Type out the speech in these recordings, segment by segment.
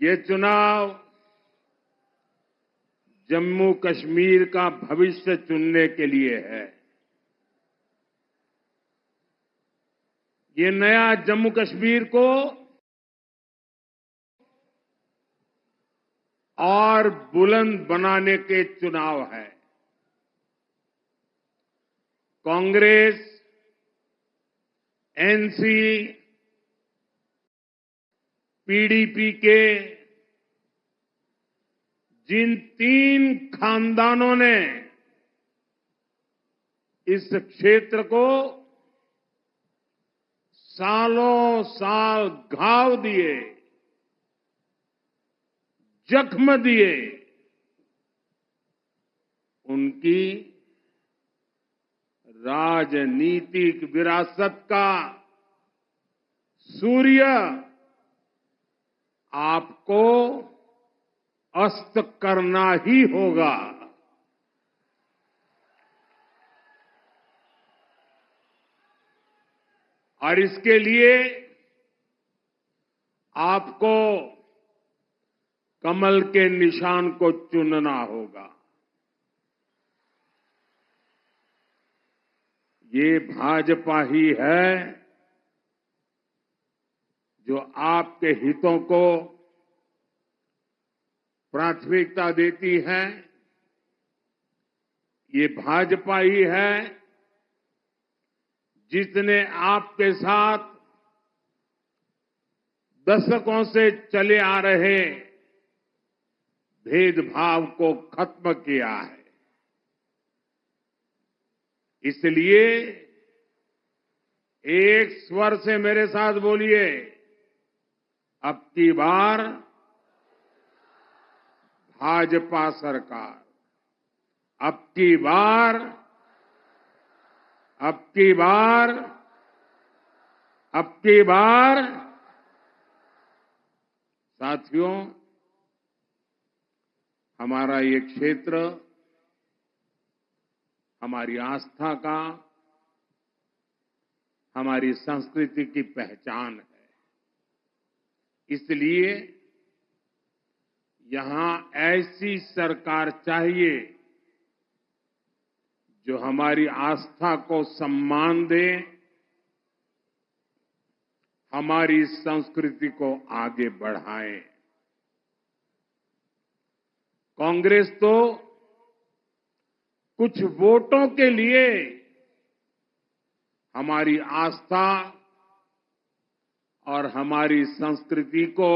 ये चुनाव जम्मू कश्मीर का भविष्य चुनने के लिए है। ये नया जम्मू कश्मीर को और बुलंद बनाने के चुनाव है। कांग्रेस, एनसी, पीडीपी के जिन 3 खानदानों ने इस क्षेत्र को सालों साल घाव दिए, जख्म दिए, उनकी राजनीतिक विरासत का सूर्य आपको अस्त करना ही होगा। और इसके लिए आपको कमल के निशान को चुनना होगा। ये भाजपा ही है जो आपके हितों को प्राथमिकता देती है। ये भाजपा ही है जिसने आपके साथ दशकों से चले आ रहे भेदभाव को खत्म किया है। इसलिए एक स्वर से मेरे साथ बोलिए, अब की बार भाजपा सरकार, अब की बार, अब की बार, अब की बार। साथियों, हमारा ये क्षेत्र हमारी आस्था का, हमारी संस्कृति की पहचान है। इसलिए यहां ऐसी सरकार चाहिए जो हमारी आस्था को सम्मान दे, हमारी संस्कृति को आगे बढ़ाए। कांग्रेस तो कुछ वोटों के लिए हमारी आस्था और हमारी संस्कृति को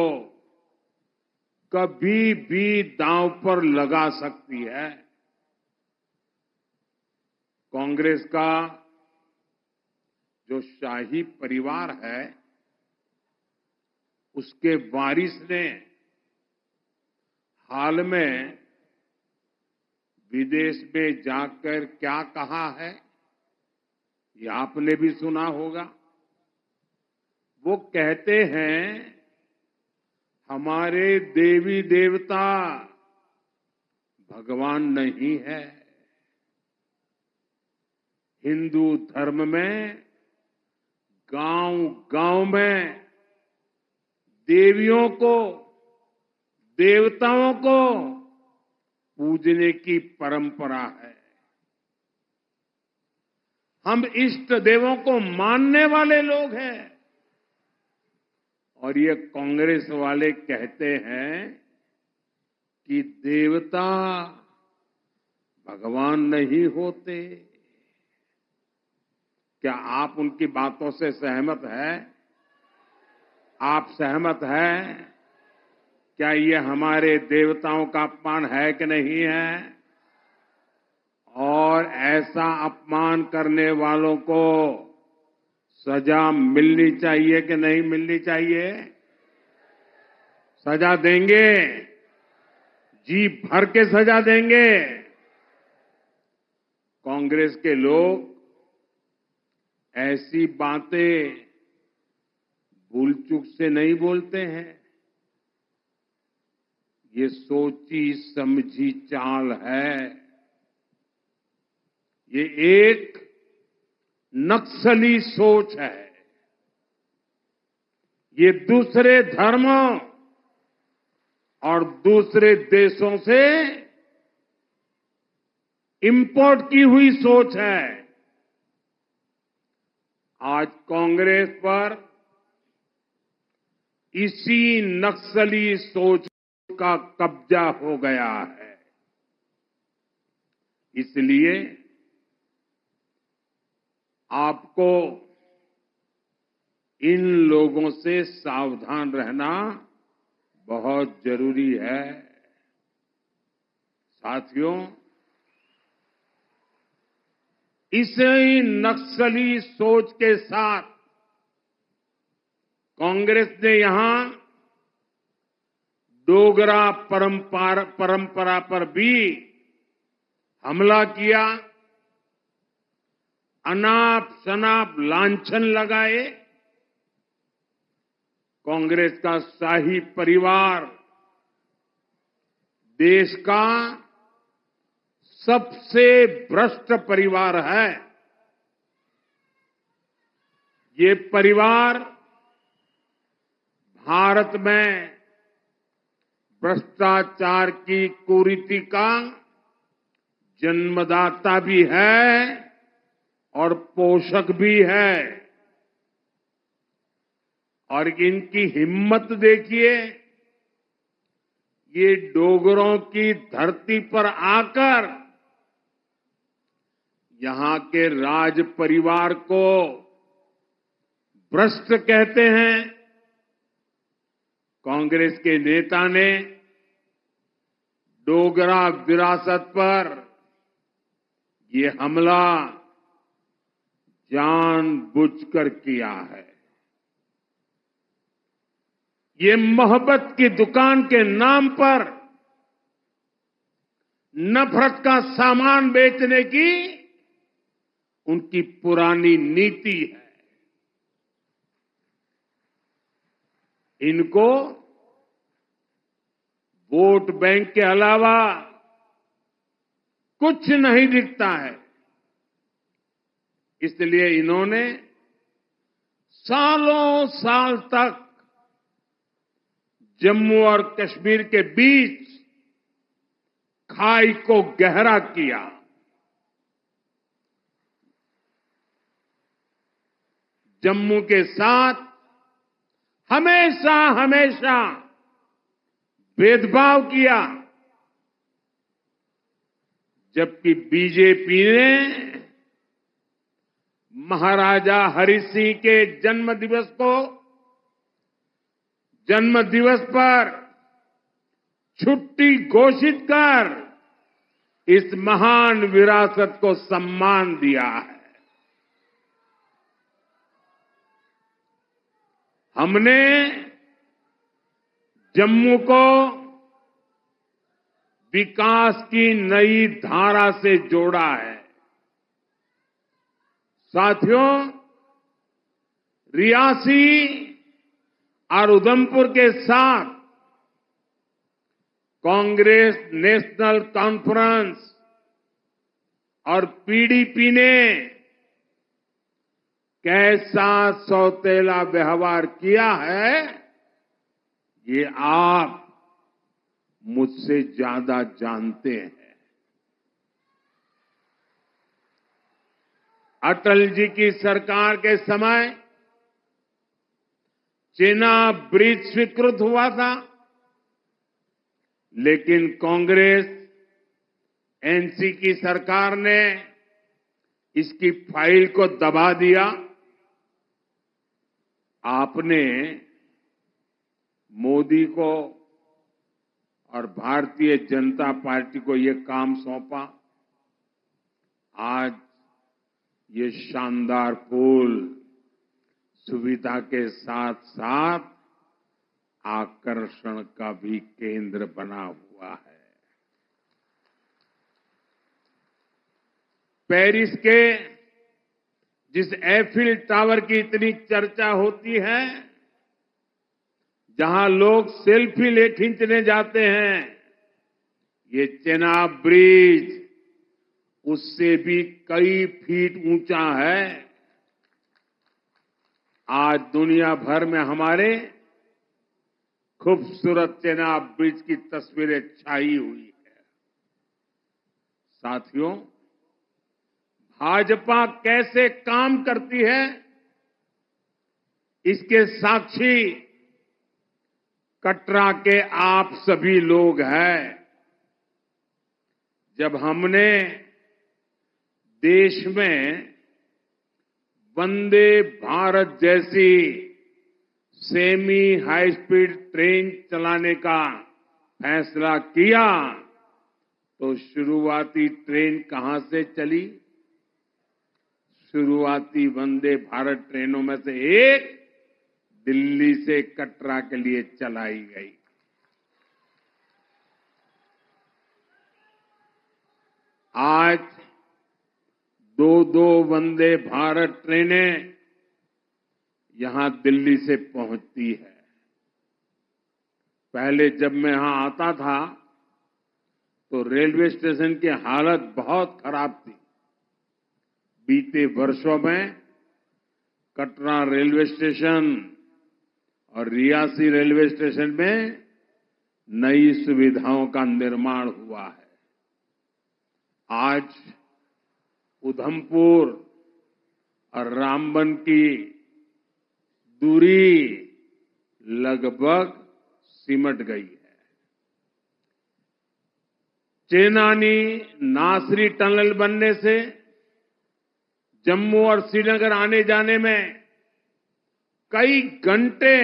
कभी भी दांव पर लगा सकती है। कांग्रेस का जो शाही परिवार है, उसके वारिस ने हाल में विदेश में जाकर क्या कहा है, ये आपने भी सुना होगा। वो कहते हैं, हमारे देवी देवता भगवान नहीं है। हिंदू धर्म में गांव-गांव में देवियों को, देवताओं को पूजने की परंपरा है। हम इष्ट देवों को मानने वाले लोग हैं। और ये कांग्रेस वाले कहते हैं कि देवता भगवान नहीं होते। क्या आप उनकी बातों से सहमत हैं? आप सहमत हैं? क्या ये हमारे देवताओं का अपमान है कि नहीं है? और ऐसा अपमान करने वालों को सजा मिलनी चाहिए कि नहीं मिलनी चाहिए? सजा देंगे, जी भर के सजा देंगे। कांग्रेस के लोग ऐसी बातें भूल चूक से नहीं बोलते हैं। ये सोची समझी चाल है। ये एक नक्सली सोच है। ये दूसरे धर्मों और दूसरे देशों से इंपोर्ट की हुई सोच है। आज कांग्रेस पर इसी नक्सली सोच का कब्जा हो गया है। इसलिए आपको इन लोगों से सावधान रहना बहुत जरूरी है। साथियों, इसी नक्सली सोच के साथ कांग्रेस ने यहां डोगरा परंपरा पर भी हमला किया, अनाप शनाप लांछन लगाए। कांग्रेस का शाही परिवार देश का सबसे भ्रष्ट परिवार है। ये परिवार भारत में भ्रष्टाचार की कुरीति का जन्मदाता भी है और पोषक भी है। और इनकी हिम्मत देखिए, ये डोगरों की धरती पर आकर यहां के राज परिवार को भ्रष्ट कहते हैं। कांग्रेस के नेता ने डोगरा विरासत पर ये हमला जानबूझकर किया है। ये मोहब्बत की दुकान के नाम पर नफरत का सामान बेचने की उनकी पुरानी नीति है। इनको वोट बैंक के अलावा कुछ नहीं दिखता है। इसलिए इन्होंने सालों साल तक जम्मू और कश्मीर के बीच खाई को गहरा किया। जम्मू के साथ हमेशा हमेशा भेदभाव किया, जबकि बीजेपी ने महाराजा हरि सिंह के जन्म दिवस पर छुट्टी घोषित कर इस महान विरासत को सम्मान दिया है। हमने जम्मू को विकास की नई धारा से जोड़ा है। साथियों, रियासी और उधमपुर के साथ कांग्रेस नेशनल कॉन्फ्रेंस और पीडीपी ने कैसा सौतेला व्यवहार किया है, ये आप मुझसे ज्यादा जानते हैं। अटल जी की सरकार के समय चेनाब ब्रिज स्वीकृत हुआ था, लेकिन कांग्रेस एनसी की सरकार ने इसकी फाइल को दबा दिया। आपने मोदी को और भारतीय जनता पार्टी को ये काम सौंपा। आज ये शानदार पुल सुविधा के साथ साथ आकर्षण का भी केंद्र बना हुआ है। पेरिस के जिस एफिल टावर की इतनी चर्चा होती है, जहां लोग सेल्फी खींचने जाते हैं, ये चेनाब ब्रिज उससे भी कई फीट ऊंचा है। आज दुनिया भर में हमारे खूबसूरत चेनाब ब्रिज की तस्वीरें छाई हुई है। साथियों, भाजपा कैसे काम करती है, इसके साक्षी कटरा के आप सभी लोग हैं। जब हमने देश में वंदे भारत जैसी सेमी हाई स्पीड ट्रेन चलाने का फैसला किया, तो शुरुआती ट्रेन कहां से चली? शुरुआती वंदे भारत ट्रेनों में से एक दिल्ली से कटरा के लिए चलाई गई। आज दो वंदे भारत ट्रेनें यहां दिल्ली से पहुंचती है। पहले जब मैं यहां आता था तो रेलवे स्टेशन की हालत बहुत खराब थी। बीते वर्षों में कटरा रेलवे स्टेशन और रियासी रेलवे स्टेशन में नई सुविधाओं का निर्माण हुआ है। आज उधमपुर और रामबन की दूरी लगभग सिमट गई है। चेनानी नासरी टनल बनने से जम्मू और श्रीनगर आने जाने में कई घंटे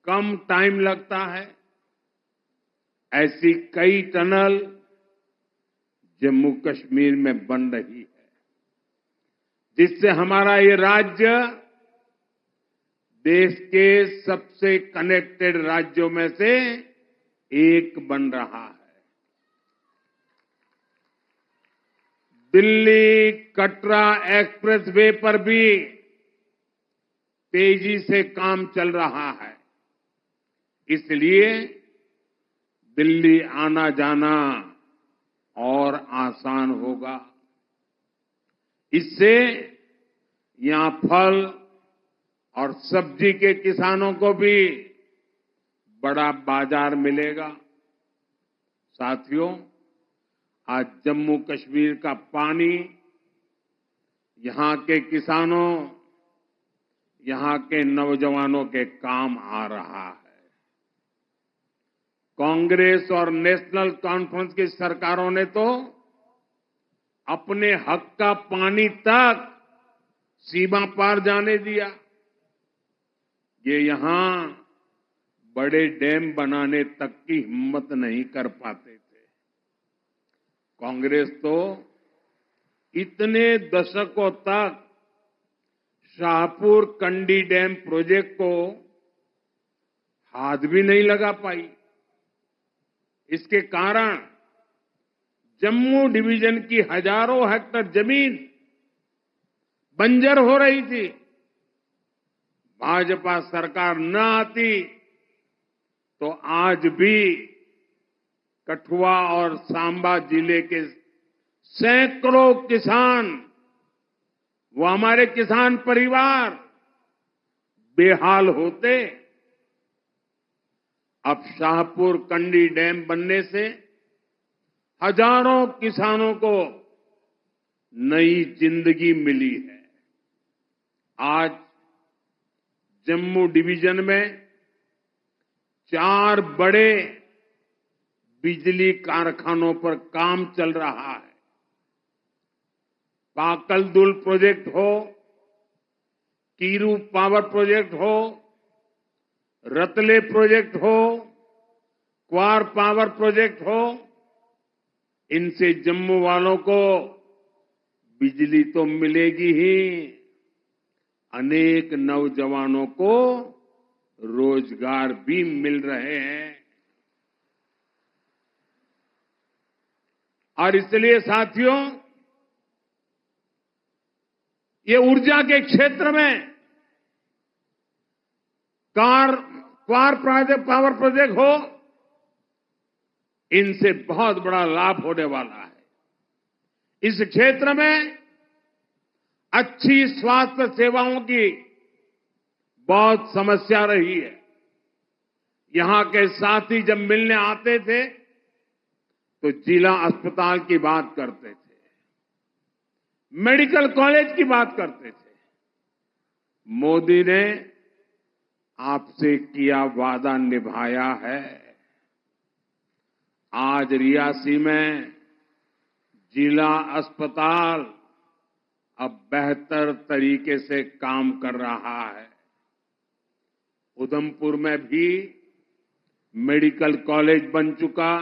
कम टाइम लगता है। ऐसी कई टनल जम्मू कश्मीर में बन रही है, जिससे हमारा ये राज्य देश के सबसे कनेक्टेड राज्यों में से एक बन रहा है। दिल्ली कटरा एक्सप्रेस वे पर भी तेजी से काम चल रहा है। इसलिए दिल्ली आना जाना और आसान होगा। इससे यहां फल और सब्जी के किसानों को भी बड़ा बाजार मिलेगा। साथियों, आज जम्मू कश्मीर का पानी यहां के किसानों, यहां के नौजवानों के काम आ रहा है। कांग्रेस और नेशनल कॉन्फ्रेंस की सरकारों ने तो अपने हक का पानी तक सीमा पार जाने दिया। ये यहां बड़े डैम बनाने तक की हिम्मत नहीं कर पाते थे। कांग्रेस तो इतने दशकों तक शाहपुर कंडी डैम प्रोजेक्ट को हाथ भी नहीं लगा पाई। इसके कारण जम्मू डिवीजन की हजारों हेक्टेयर जमीन बंजर हो रही थी। भाजपा सरकार न आती तो आज भी कठुआ और सांबा जिले के सैकड़ों किसान, वो हमारे किसान परिवार बेहाल होते। अब शाहपुर कंडी डैम बनने से हजारों किसानों को नई जिंदगी मिली है। आज जम्मू डिवीजन में 4 बड़े बिजली कारखानों पर काम चल रहा है। पाकलदुल प्रोजेक्ट हो, कीरू पावर प्रोजेक्ट हो, रतले प्रोजेक्ट हो, क्वार पावर प्रोजेक्ट हो, इनसे जम्मू वालों को बिजली तो मिलेगी ही, अनेक नौजवानों को रोजगार भी मिल रहे हैं। और इसलिए साथियों, ये ऊर्जा के क्षेत्र में क्वार पावर प्रोजेक्ट हो, इनसे बहुत बड़ा लाभ होने वाला है। इस क्षेत्र में अच्छी स्वास्थ्य सेवाओं की बहुत समस्या रही है। यहां के साथी जब मिलने आते थे तो जिला अस्पताल की बात करते थे, मेडिकल कॉलेज की बात करते थे। मोदी ने आपसे किया वादा निभाया है। आज रियासी में जिला अस्पताल अब बेहतर तरीके से काम कर रहा है। उधमपुर में भी मेडिकल कॉलेज बन चुका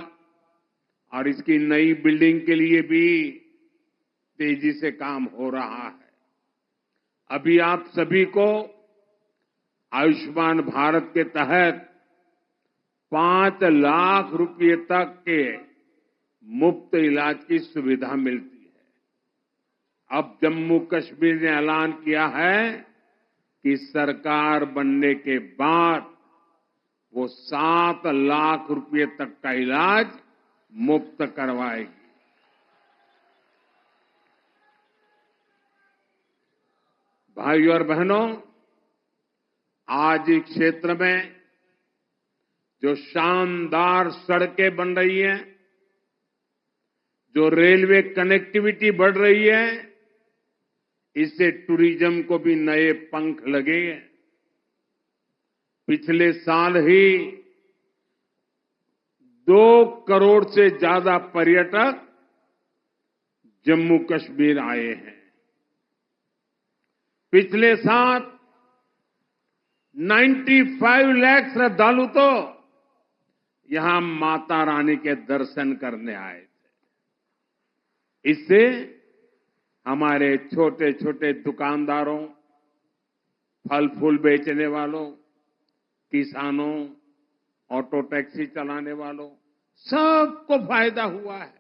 और इसकी नई बिल्डिंग के लिए भी तेजी से काम हो रहा है। अभी आप सभी को आयुष्मान भारत के तहत 5 लाख रुपए तक के मुफ्त इलाज की सुविधा मिलती है। अब जम्मू कश्मीर ने ऐलान किया है कि सरकार बनने के बाद वो 7 लाख रुपए तक का इलाज मुफ्त करवाएगी। भाइयों और बहनों, आज इस क्षेत्र में जो शानदार सड़कें बन रही हैं, जो रेलवे कनेक्टिविटी बढ़ रही है, इससे टूरिज्म को भी नए पंख लगे। पिछले साल ही 2 करोड़ से ज्यादा पर्यटक जम्मू कश्मीर आए हैं। पिछले साल 95 लाख श्रद्धालु तो यहां माता रानी के दर्शन करने आए थे। इससे हमारे छोटे छोटे दुकानदारों, फल फूल बेचने वालों, किसानों, ऑटो टैक्सी चलाने वालों, सबको फायदा हुआ है।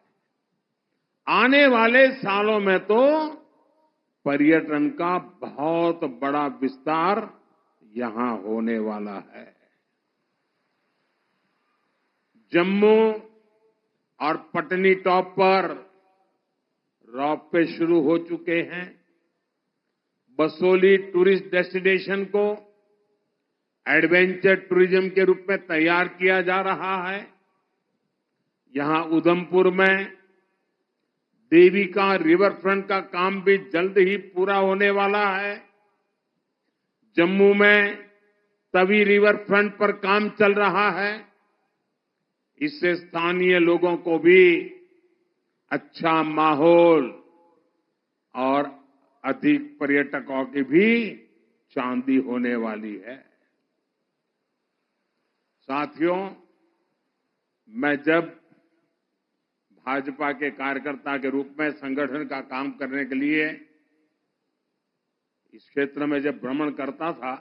आने वाले सालों में तो पर्यटन का बहुत बड़ा विस्तार यहां होने वाला है। जम्मू और पटनी टॉप पर रोपवे शुरू हो चुके हैं। बसोली टूरिस्ट डेस्टिनेशन को एडवेंचर टूरिज्म के रूप में तैयार किया जा रहा है। यहां उधमपुर में देविका रिवर फ्रंट का काम भी जल्द ही पूरा होने वाला है। जम्मू में तवी रिवर फ्रंट पर काम चल रहा है। इससे स्थानीय लोगों को भी अच्छा माहौल और अधिक पर्यटकों की भी चांदी होने वाली है। साथियों, मैं जब भाजपा के कार्यकर्ता के रूप में संगठन का काम करने के लिए इस क्षेत्र में जब भ्रमण करता था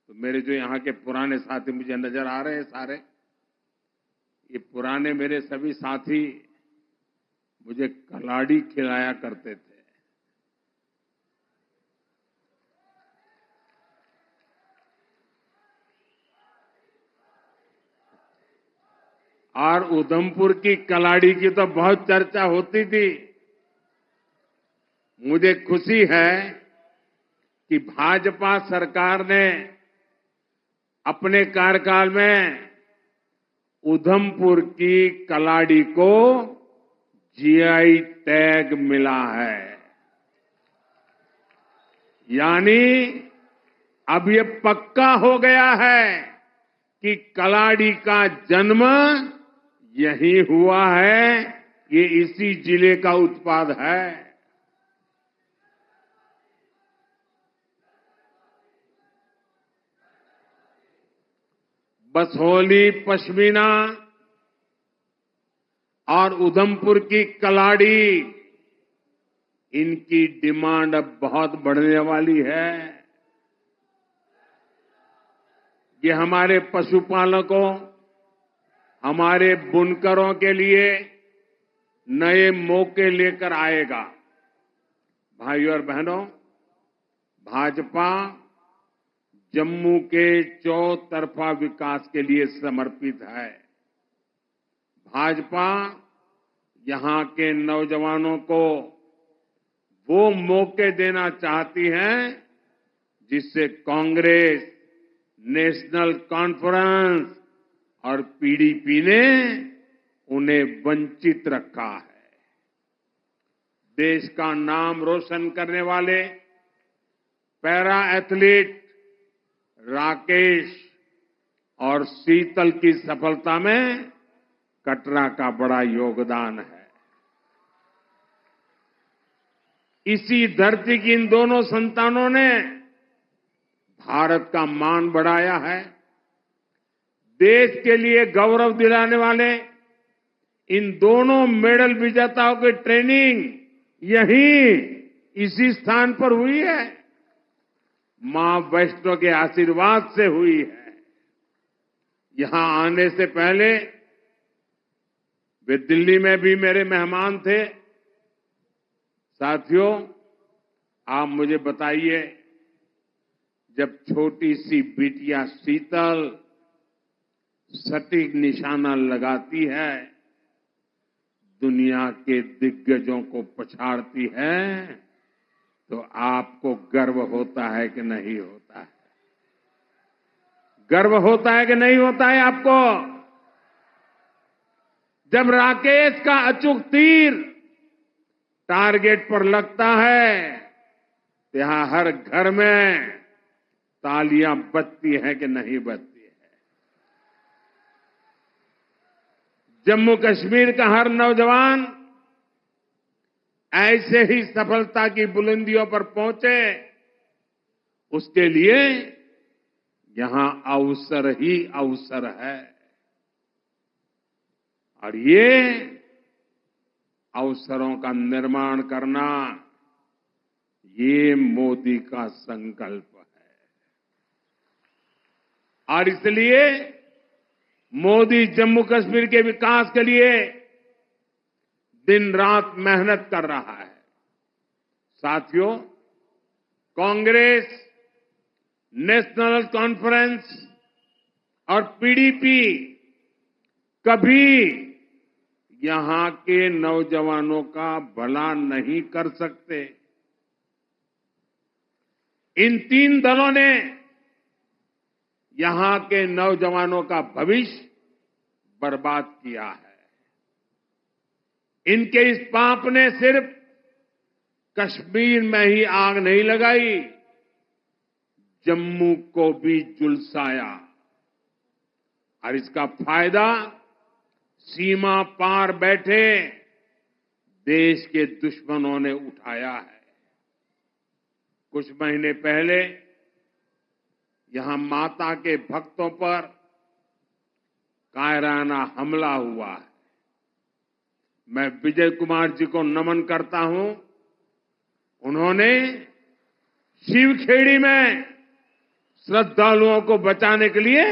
तो मेरे जो यहाँ के पुराने साथी मुझे नजर आ रहे हैं सारे, ये पुराने मेरे सभी साथी मुझे कलाड़ी खिलाया करते थे। और उधमपुर की कलाड़ी की तो बहुत चर्चा होती थी। मुझे खुशी है कि भाजपा सरकार ने अपने कार्यकाल में उधमपुर की कलाड़ी को जीआई टैग मिला है। यानी अब ये पक्का हो गया है कि कलाड़ी का जन्म यही हुआ है, ये इसी जिले का उत्पाद है। बसोली पश्मीना और उधमपुर की कलाड़ी, इनकी डिमांड अब बहुत बढ़ने वाली है। ये हमारे पशुपालकों, हमारे बुनकरों के लिए नए मौके लेकर आएगा। भाइयों और बहनों, भाजपा जम्मू के चौतरफा विकास के लिए समर्पित है। भाजपा यहां के नौजवानों को वो मौके देना चाहती है जिससे कांग्रेस नेशनल कॉन्फ्रेंस और पीडीपी ने उन्हें वंचित रखा है। देश का नाम रोशन करने वाले पैरा एथलीट राकेश और शीतल की सफलता में कटरा का बड़ा योगदान है। इसी धरती की इन दोनों संतानों ने भारत का मान बढ़ाया है। देश के लिए गौरव दिलाने वाले इन दोनों मेडल विजेताओं की ट्रेनिंग यहीं इसी स्थान पर हुई है। मां वैष्णो के आशीर्वाद से हुई है। यहां आने से पहले वे दिल्ली में भी मेरे मेहमान थे। साथियों, आप मुझे बताइए, जब छोटी सी बिटिया शीतल सटीक निशाना लगाती है, दुनिया के दिग्गजों को पछाड़ती है, तो आपको गर्व होता है कि नहीं होता है? गर्व होता है कि नहीं होता है आपको? जब राकेश का अचूक तीर टारगेट पर लगता है, तो यहां हर घर में तालियां बजती है कि नहीं बजती है? जम्मू कश्मीर का हर नौजवान ऐसे ही सफलता की बुलंदियों पर पहुंचे, उसके लिए यहां अवसर ही अवसर है। और ये अवसरों का निर्माण करना, ये मोदी का संकल्प है। और इसलिए मोदी जम्मू कश्मीर के विकास के लिए दिन रात मेहनत कर रहा है। साथियों, कांग्रेस, नेशनल कॉन्फ्रेंस और पीडीपी कभी यहां के नौजवानों का भला नहीं कर सकते। इन तीन दलों ने यहां के नौजवानों का भविष्य बर्बाद किया है। इनके इस पाप ने सिर्फ कश्मीर में ही आग नहीं लगाई, जम्मू को भी झुलसाया। और इसका फायदा सीमा पार बैठे देश के दुश्मनों ने उठाया है। कुछ महीने पहले यहां माता के भक्तों पर कायराना हमला हुआ है। मैं विजय कुमार जी को नमन करता हूं। उन्होंने शिवखेड़ी में श्रद्धालुओं को बचाने के लिए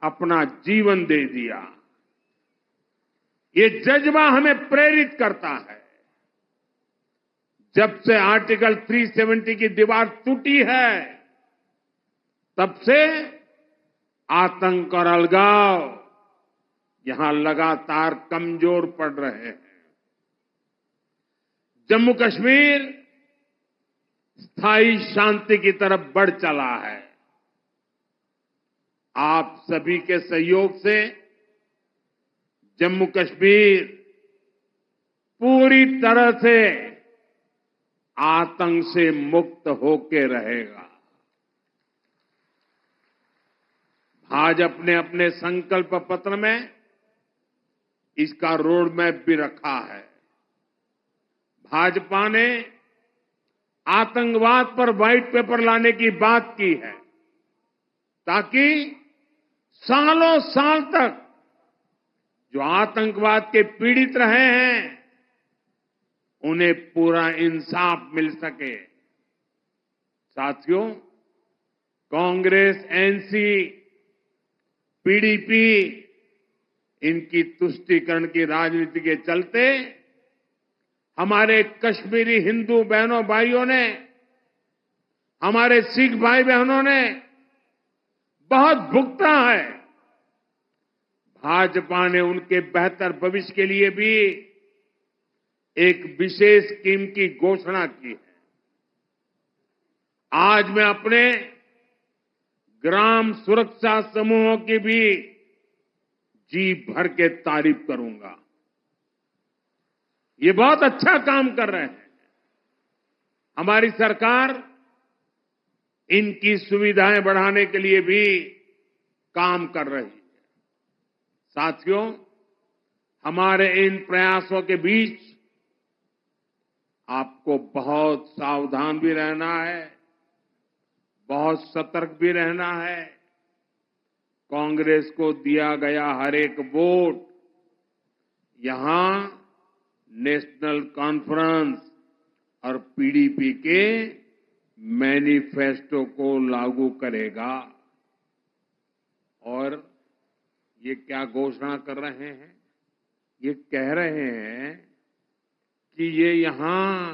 अपना जीवन दे दिया। ये जज्बा हमें प्रेरित करता है। जब से आर्टिकल 370 की दीवार टूटी है, तब से आतंक और अलगाव यहां लगातार कमजोर पड़ रहे हैं। जम्मू कश्मीर स्थायी शांति की तरफ बढ़ चला है। आप सभी के सहयोग से जम्मू कश्मीर पूरी तरह से आतंक से मुक्त होकर रहेगा। भाजपा ने अपने संकल्प पत्र में इसका रोड मैप भी रखा है। भाजपा ने आतंकवाद पर व्हाइट पेपर लाने की बात की है, ताकि सालों साल तक जो आतंकवाद के पीड़ित रहे हैं, उन्हें पूरा इंसाफ मिल सके। साथियों, कांग्रेस, एनसी, पीडीपी, इनकी तुष्टीकरण की राजनीति के चलते हमारे कश्मीरी हिंदू बहनों भाइयों ने, हमारे सिख भाई बहनों ने बहुत भुगता है। भाजपा ने उनके बेहतर भविष्य के लिए भी एक विशेष स्कीम की घोषणा की है। आज मैं अपने ग्राम सुरक्षा समूहों की भी जी भर के तारीफ करूंगा। ये बहुत अच्छा काम कर रहे हैं। हमारी सरकार इनकी सुविधाएं बढ़ाने के लिए भी काम कर रही है। साथियों, हमारे इन प्रयासों के बीच आपको बहुत सावधान भी रहना है, बहुत सतर्क भी रहना है। कांग्रेस को दिया गया हर एक वोट यहां नेशनल कॉन्फ्रेंस और पीडीपी के मैनिफेस्टो को लागू करेगा। और ये क्या घोषणा कर रहे हैं? ये कह रहे हैं कि ये यहां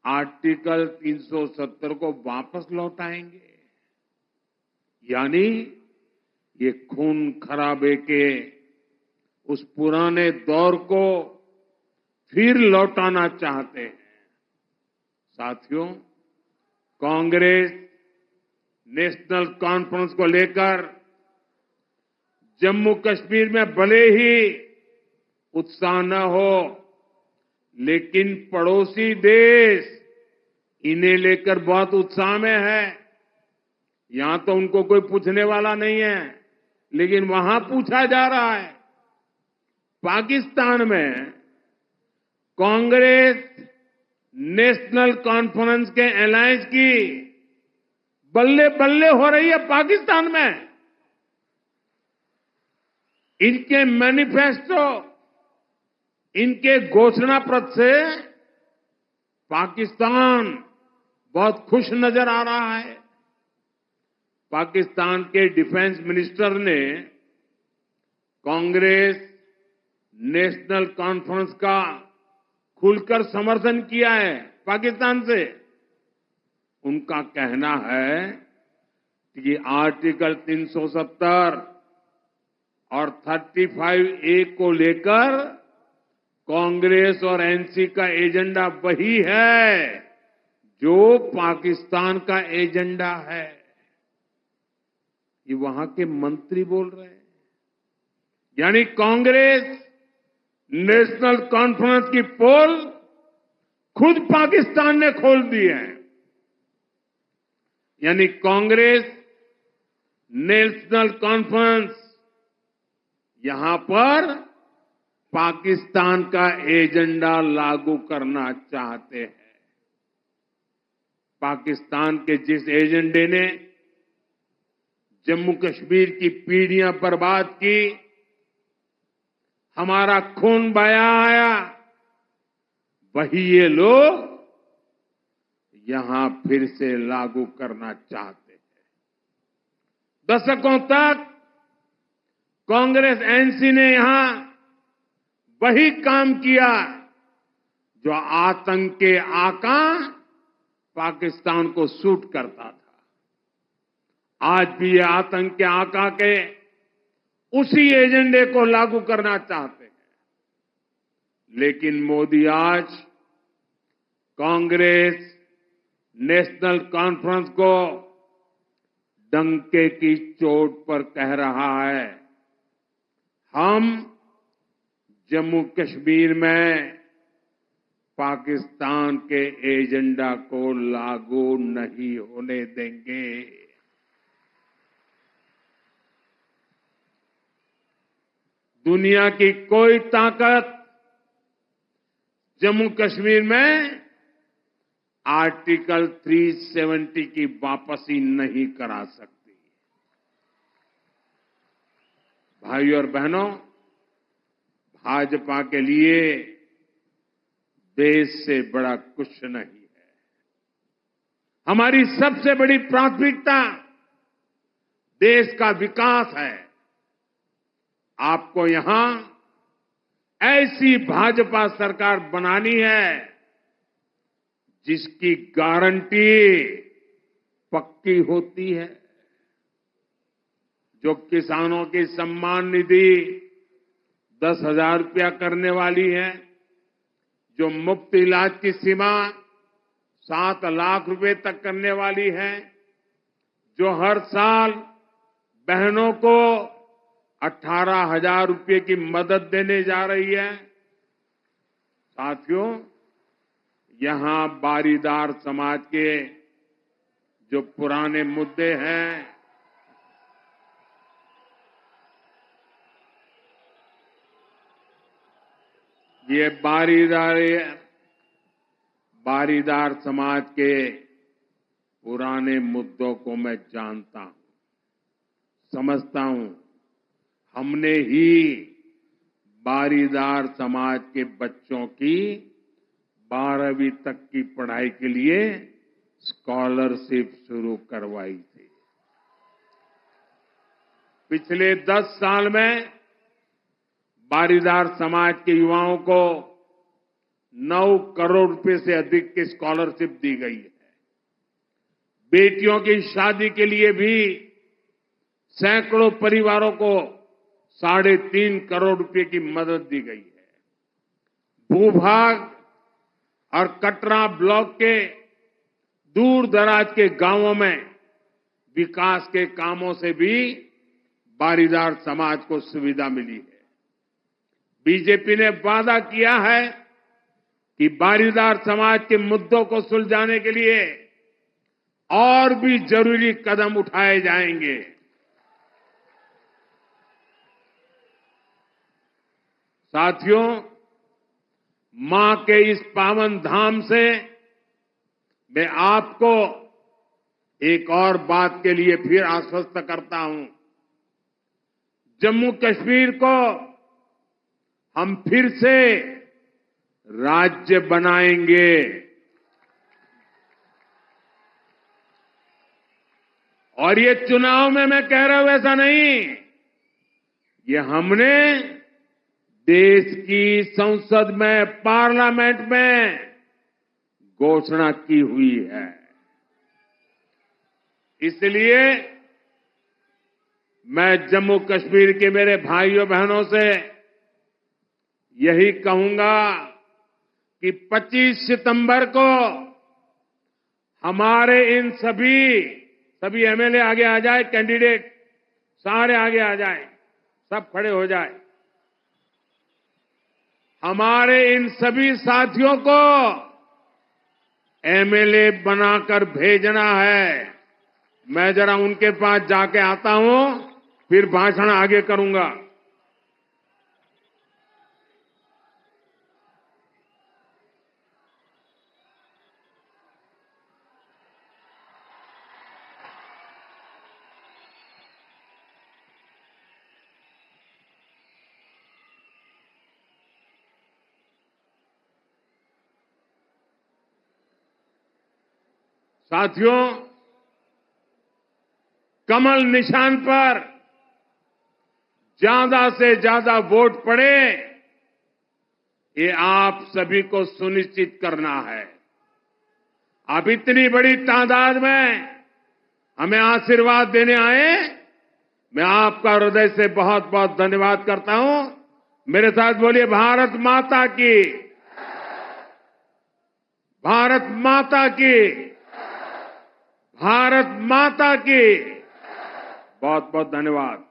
आर्टिकल 370 को वापस लौटाएंगे, यानी ये खून खराबे के उस पुराने दौर को फिर लौटाना चाहते हैं। साथियों, कांग्रेस नेशनल कॉन्फ्रेंस को लेकर जम्मू कश्मीर में भले ही उत्साह न हो, लेकिन पड़ोसी देश इन्हें लेकर बहुत उत्साह में है। यहां तो उनको कोई पूछने वाला नहीं है, लेकिन वहां पूछा जा रहा है। पाकिस्तान में कांग्रेस नेशनल कॉन्फ्रेंस के अलायंस की बल्ले बल्ले हो रही है। पाकिस्तान में इनके मैनिफेस्टो, इनके घोषणा पत्र से पाकिस्तान बहुत खुश नजर आ रहा है। पाकिस्तान के डिफेंस मिनिस्टर ने कांग्रेस नेशनल कॉन्फ्रेंस का खुलकर समर्थन किया है। पाकिस्तान से उनका कहना है कि आर्टिकल 370 और 35A को लेकर कांग्रेस और एनसी का एजेंडा वही है जो पाकिस्तान का एजेंडा है। ये वहां के मंत्री बोल रहे हैं। यानी कांग्रेस नेशनल कॉन्फ्रेंस की पोल खुद पाकिस्तान ने खोल दी है। यानी कांग्रेस नेशनल कॉन्फ्रेंस यहां पर पाकिस्तान का एजेंडा लागू करना चाहते हैं। पाकिस्तान के जिस एजेंडे ने जम्मू कश्मीर की पीढ़ियां बर्बाद की, हमारा खून बहाया, वही ये लोग यहां फिर से लागू करना चाहते हैं। दशकों तक कांग्रेस एनसी ने यहां वही काम किया जो आतंक के आका पाकिस्तान को सूट करता था। आज भी ये आतंक के आका के उसी एजेंडे को लागू करना चाहते हैं। लेकिन मोदी आज कांग्रेस नेशनल कॉन्फ्रेंस को डंके की चोट पर कह रहा है, हम जम्मू कश्मीर में पाकिस्तान के एजेंडा को लागू नहीं होने देंगे। दुनिया की कोई ताकत जम्मू कश्मीर में आर्टिकल 370 की वापसी नहीं करा सकती। भाइयों और बहनों, भाजपा के लिए देश से बड़ा कुछ नहीं है। हमारी सबसे बड़ी प्राथमिकता देश का विकास है। आपको यहां ऐसी भाजपा सरकार बनानी है जिसकी गारंटी पक्की होती है, जो किसानों की सम्मान निधि 10,000 रुपया करने वाली है, जो मुफ्त इलाज की सीमा 7 लाख रुपए तक करने वाली है, जो हर साल बहनों को 18,000 रुपये की मदद देने जा रही है। साथियों, यहां बारीदार समाज के जो पुराने मुद्दे हैं, ये बारीदार समाज के पुराने मुद्दों को मैं जानता हूं, समझता हूं। हमने ही बारीदार समाज के बच्चों की 12वीं तक की पढ़ाई के लिए स्कॉलरशिप शुरू करवाई थी। पिछले 10 साल में बारीदार समाज के युवाओं को 9 करोड़ रुपए से अधिक की स्कॉलरशिप दी गई है। बेटियों की शादी के लिए भी सैकड़ों परिवारों को 3.5 करोड़ रुपए की मदद दी गई है। भूभाग और कटरा ब्लॉक के दूर दराज के गांवों में विकास के कामों से भी बारीदार समाज को सुविधा मिली है। बीजेपी ने वादा किया है कि बारीदार समाज के मुद्दों को सुलझाने के लिए और भी जरूरी कदम उठाए जाएंगे। साथियों, मां के इस पावन धाम से मैं आपको एक और बात के लिए फिर आश्वस्त करता हूं। जम्मू कश्मीर को हम फिर से राज्य बनाएंगे। और ये चुनाव में मैं कह रहा हूं ऐसा नहीं, ये हमने देश की संसद में, पार्लियामेंट में घोषणा की हुई है। इसलिए मैं जम्मू कश्मीर के मेरे भाइयों बहनों से यही कहूंगा कि 25 सितंबर को हमारे इन सभी एमएलए आगे आ जाए, कैंडिडेट सारे आगे आ जाए, सब खड़े हो जाए। हमारे इन सभी साथियों को एमएलए बनाकर भेजना है। मैं जरा उनके पास जाके आता हूं, फिर भाषण आगे करूंगा। साथियों, कमल निशान पर ज्यादा से ज्यादा वोट पड़े, ये आप सभी को सुनिश्चित करना है। आप इतनी बड़ी तादाद में हमें आशीर्वाद देने आए, मैं आपका हृदय से बहुत बहुत धन्यवाद करता हूं। मेरे साथ बोलिए, भारत माता की, भारत माता की, भारत माता की। बहुत बहुत धन्यवाद।